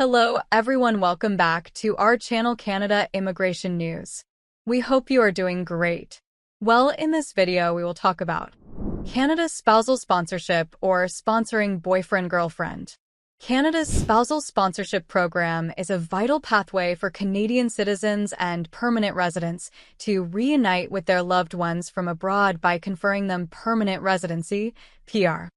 Hello everyone, welcome back to our channel Canada Immigration News. We hope you are doing great. Well, in this video we will talk about Canada's spousal sponsorship or sponsoring boyfriend-girlfriend. Canada's spousal sponsorship program is a vital pathway for Canadian citizens and permanent residents to reunite with their loved ones from abroad by conferring them permanent residency, PR.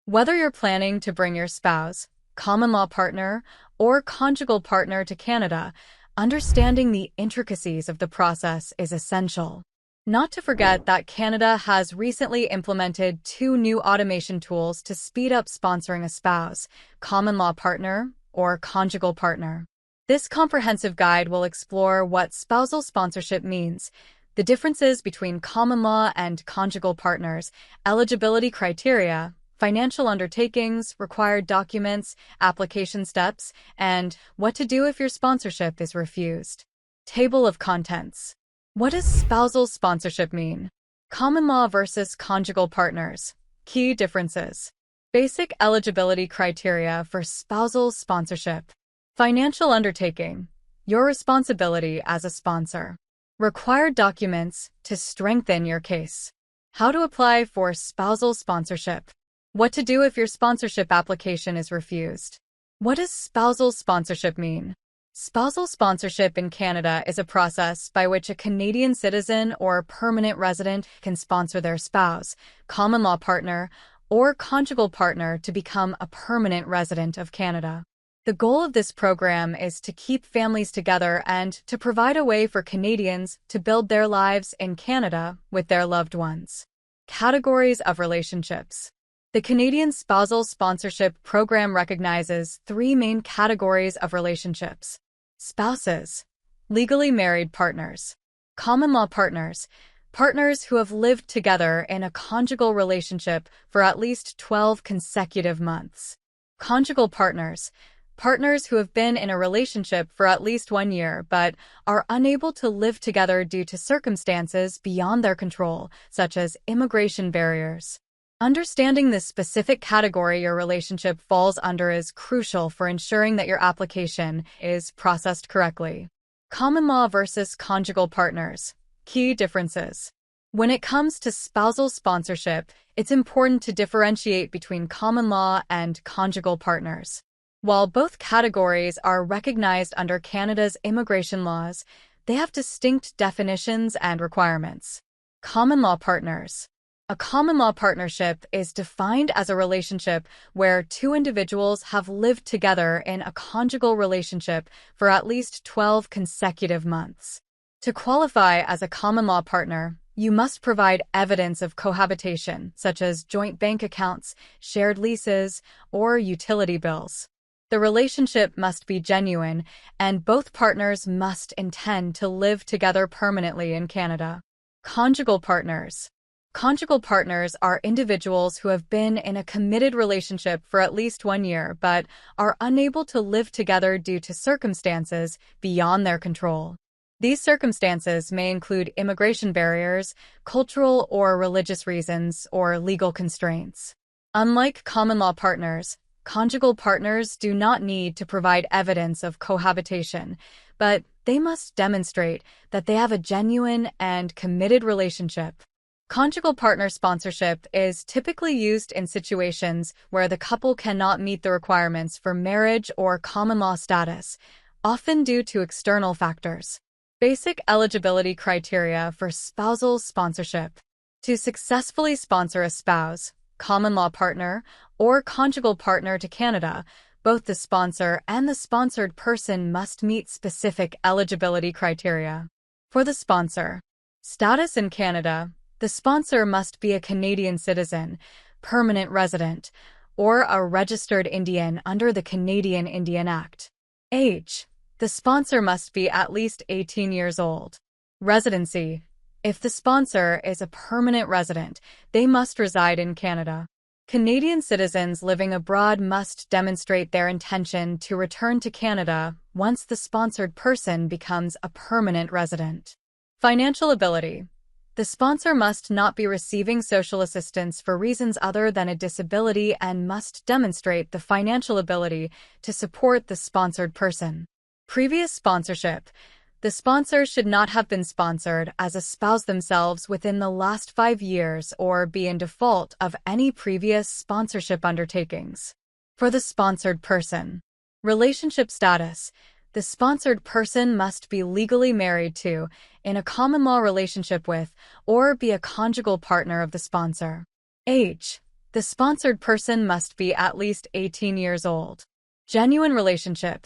Whether you're planning to bring your spouse, common-law partner, or conjugal partner to Canada, understanding the intricacies of the process is essential. Not to forget that Canada has recently implemented 2 new automation tools to speed up sponsoring a spouse, common-law partner, or conjugal partner. This comprehensive guide will explore what spousal sponsorship means, the differences between common-law and conjugal partners, eligibility criteria, financial undertakings, required documents, application steps, and what to do if your sponsorship is refused. Table of contents. What does spousal sponsorship mean? Common law versus conjugal partners. Key differences. Basic eligibility criteria for spousal sponsorship. Financial undertaking. Your responsibility as a sponsor. Required documents to strengthen your case. How to apply for spousal sponsorship. What to do if your sponsorship application is refused. What does spousal sponsorship mean? Spousal sponsorship in Canada is a process by which a Canadian citizen or permanent resident can sponsor their spouse, common-law partner, or conjugal partner to become a permanent resident of Canada. The goal of this program is to keep families together and to provide a way for Canadians to build their lives in Canada with their loved ones. Categories of relationships. The Canadian Spousal Sponsorship Program recognizes 3 main categories of relationships. Spouses, legally married partners. Common-law partners, partners who have lived together in a conjugal relationship for at least 12 consecutive months. Conjugal partners, partners who have been in a relationship for at least 1 year but are unable to live together due to circumstances beyond their control, such as immigration barriers. Understanding the specific category your relationship falls under is crucial for ensuring that your application is processed correctly. Common law versus conjugal partners. Key differences. When it comes to spousal sponsorship, it's important to differentiate between common law and conjugal partners. While both categories are recognized under Canada's immigration laws, they have distinct definitions and requirements. Common law partners. A common law partnership is defined as a relationship where 2 individuals have lived together in a conjugal relationship for at least 12 consecutive months. To qualify as a common law partner, you must provide evidence of cohabitation, such as joint bank accounts, shared leases, or utility bills. The relationship must be genuine, and both partners must intend to live together permanently in Canada. Conjugal partners. Conjugal partners are individuals who have been in a committed relationship for at least 1 year but are unable to live together due to circumstances beyond their control. These circumstances may include immigration barriers, cultural or religious reasons, or legal constraints. Unlike common law partners, conjugal partners do not need to provide evidence of cohabitation, but they must demonstrate that they have a genuine and committed relationship. Conjugal partner sponsorship is typically used in situations where the couple cannot meet the requirements for marriage or common law status, often due to external factors. Basic eligibility criteria for spousal sponsorship. To successfully sponsor a spouse, common law partner, or conjugal partner to Canada, both the sponsor and the sponsored person must meet specific eligibility criteria. For the sponsor, status in Canada, the sponsor must be a Canadian citizen, permanent resident, or a registered Indian under the Canadian Indian Act. Age. The sponsor must be at least 18 years old. Residency. If the sponsor is a permanent resident, they must reside in Canada. Canadian citizens living abroad must demonstrate their intention to return to Canada once the sponsored person becomes a permanent resident. Financial ability. The sponsor must not be receiving social assistance for reasons other than a disability and must demonstrate the financial ability to support the sponsored person. Previous sponsorship. The sponsor should not have been sponsored as a spouse themselves within the last 5 years or be in default of any previous sponsorship undertakings. For the sponsored person. Relationship status. The sponsored person must be legally married to, in a common law relationship with, or be a conjugal partner of the sponsor. Age. The sponsored person must be at least 18 years old. Genuine relationship.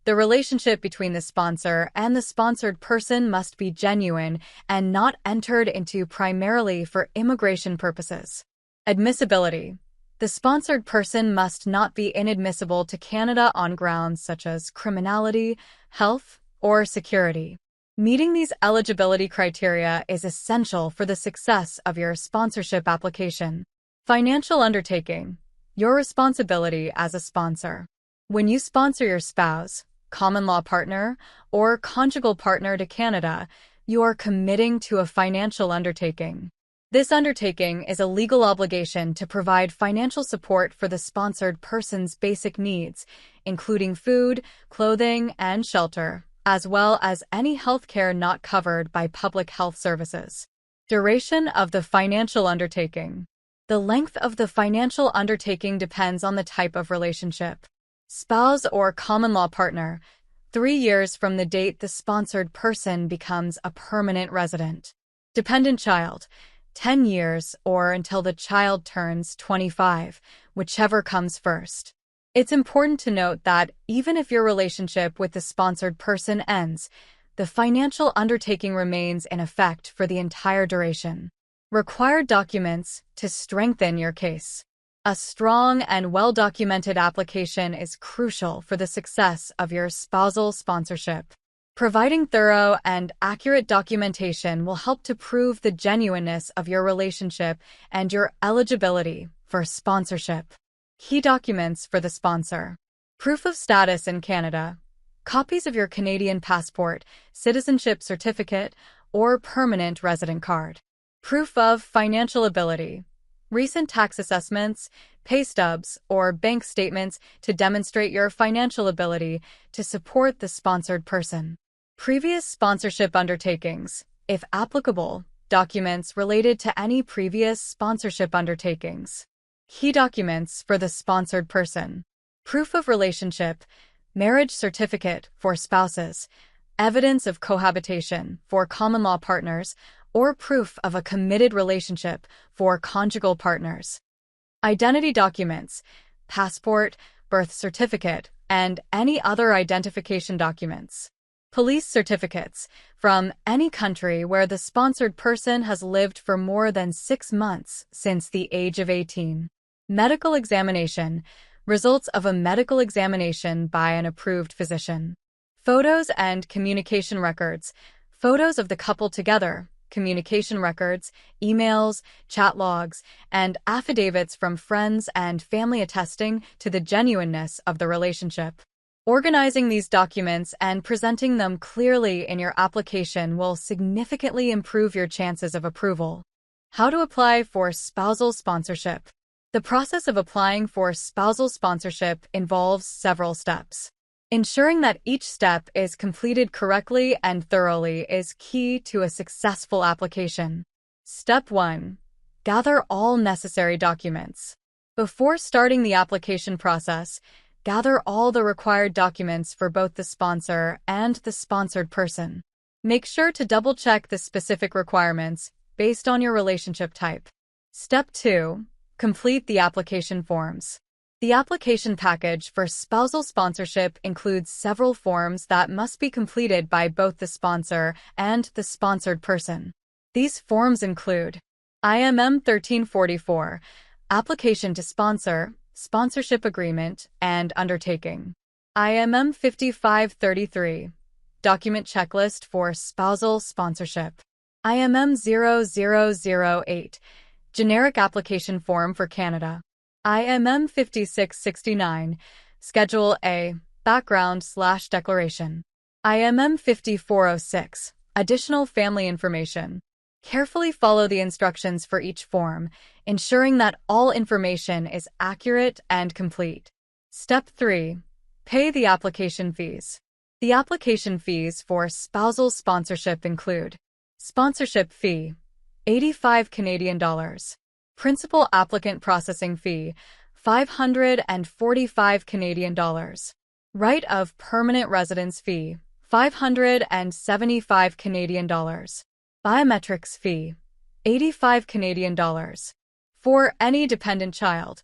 The relationship between the sponsor and the sponsored person must be genuine and not entered into primarily for immigration purposes. Admissibility. The sponsored person must not be inadmissible to Canada on grounds such as criminality, health, or security. Meeting these eligibility criteria is essential for the success of your sponsorship application. Financial undertaking. Your responsibility as a sponsor. When you sponsor your spouse, common law partner, or conjugal partner to Canada, you are committing to a financial undertaking. This undertaking is a legal obligation to provide financial support for the sponsored person's basic needs, including food, clothing, and shelter, as well as any health care not covered by public health services. Duration of the financial undertaking. The length of the financial undertaking depends on the type of relationship. Spouse or common law partner, 3 years from the date the sponsored person becomes a permanent resident. Dependent child, 10 years or until the child turns 25, whichever comes first. It's important to note that even if your relationship with the sponsored person ends, the financial undertaking remains in effect for the entire duration. Required documents to strengthen your case. A strong and well-documented application is crucial for the success of your spousal sponsorship. Providing thorough and accurate documentation will help to prove the genuineness of your relationship and your eligibility for sponsorship. Key documents for the sponsor. Proof of status in Canada. Copies of your Canadian passport, citizenship certificate, or permanent resident card. Proof of financial ability. Recent tax assessments, pay stubs, or bank statements to demonstrate your financial ability to support the sponsored person. Previous sponsorship undertakings, if applicable, documents related to any previous sponsorship undertakings. Key documents for the sponsored person. Proof of relationship, marriage certificate for spouses, evidence of cohabitation for common law partners, or proof of a committed relationship for conjugal partners. Identity documents, passport, birth certificate, and any other identification documents. Police certificates from any country where the sponsored person has lived for more than 6 months since the age of 18. Medical examination, results of a medical examination by an approved physician. Photos and communication records, photos of the couple together, communication records, emails, chat logs, and affidavits from friends and family attesting to the genuineness of the relationship. Organizing these documents and presenting them clearly in your application will significantly improve your chances of approval. How to apply for spousal sponsorship. The process of applying for spousal sponsorship involves several steps. Ensuring that each step is completed correctly and thoroughly is key to a successful application. Step 1. Gather all necessary documents. Before starting the application process, gather all the required documents for both the sponsor and the sponsored person. Make sure to double-check the specific requirements based on your relationship type. Step 2. Complete the application forms. The application package for spousal sponsorship includes several forms that must be completed by both the sponsor and the sponsored person. These forms include IMM 1344, Application to Sponsor, Sponsorship Agreement, and Undertaking. IMM 5533, Document Checklist for Spousal Sponsorship. IMM 0008, Generic Application Form for Canada. IMM 5669, Schedule A, Background/Declaration. IMM 5406, Additional Family Information. Carefully follow the instructions for each form, ensuring that all information is accurate and complete. Step 3. Pay the application fees. The application fees for spousal sponsorship include sponsorship fee, 85 Canadian dollars. Principal applicant processing fee, 545 Canadian dollars. Right of permanent residence fee, 575 Canadian dollars. Biometrics fee, 85 Canadian dollars. For any dependent child,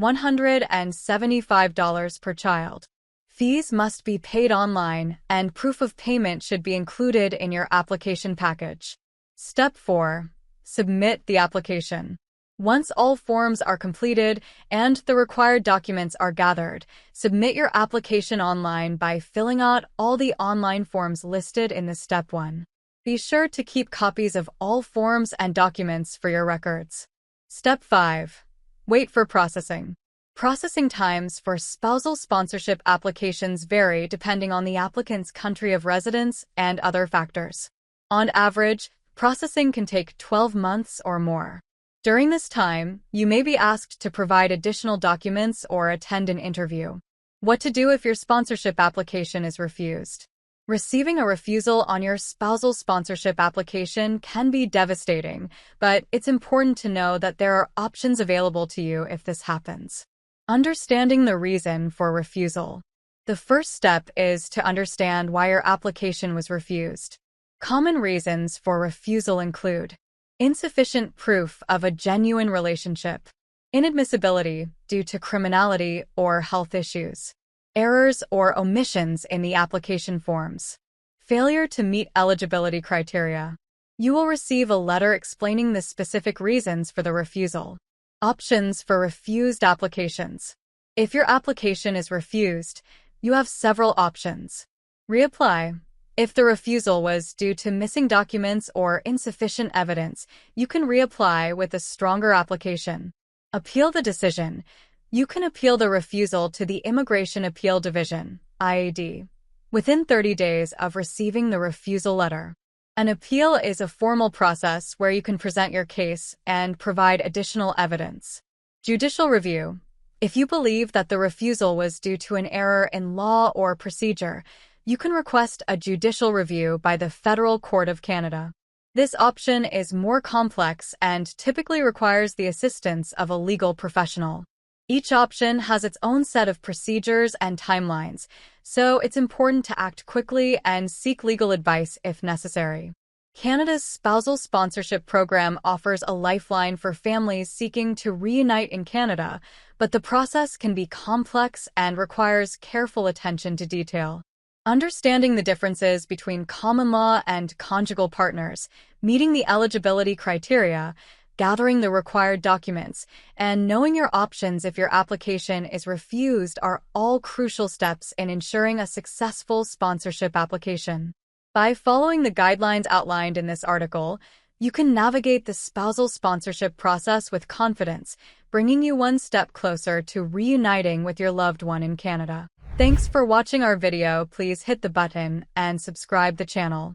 $175 per child. Fees must be paid online, and proof of payment should be included in your application package. Step 4. Submit the application. Once all forms are completed and the required documents are gathered, submit your application online by filling out all the online forms listed in the Step 1. Be sure to keep copies of all forms and documents for your records. Step 5. Wait for processing. Processing times for spousal sponsorship applications vary depending on the applicant's country of residence and other factors. On average, processing can take 12 months or more. During this time, you may be asked to provide additional documents or attend an interview. What to do if your sponsorship application is refused? Receiving a refusal on your spousal sponsorship application can be devastating, but it's important to know that there are options available to you if this happens. Understanding the reason for refusal. The first step is to understand why your application was refused. Common reasons for refusal include insufficient proof of a genuine relationship, inadmissibility due to criminality or health issues, errors or omissions in the application forms, failure to meet eligibility criteria. You will receive a letter explaining the specific reasons for the refusal. Options for refused applications. If your application is refused, you have several options. Reapply. If the refusal was due to missing documents or insufficient evidence, you can reapply with a stronger application. Appeal the decision. You can appeal the refusal to the Immigration Appeal Division, IAD, within 30 days of receiving the refusal letter. An appeal is a formal process where you can present your case and provide additional evidence. Judicial review. If you believe that the refusal was due to an error in law or procedure, you can request a judicial review by the Federal Court of Canada. This option is more complex and typically requires the assistance of a legal professional. Each option has its own set of procedures and timelines, so it's important to act quickly and seek legal advice if necessary. Canada's Spousal Sponsorship Program offers a lifeline for families seeking to reunite in Canada, but the process can be complex and requires careful attention to detail. Understanding the differences between common law and conjugal partners, meeting the eligibility criteria, gathering the required documents, and knowing your options if your application is refused are all crucial steps in ensuring a successful sponsorship application. By following the guidelines outlined in this article, you can navigate the spousal sponsorship process with confidence, bringing you one step closer to reuniting with your loved one in Canada. Thanks for watching our video. Please hit the button and subscribe the channel.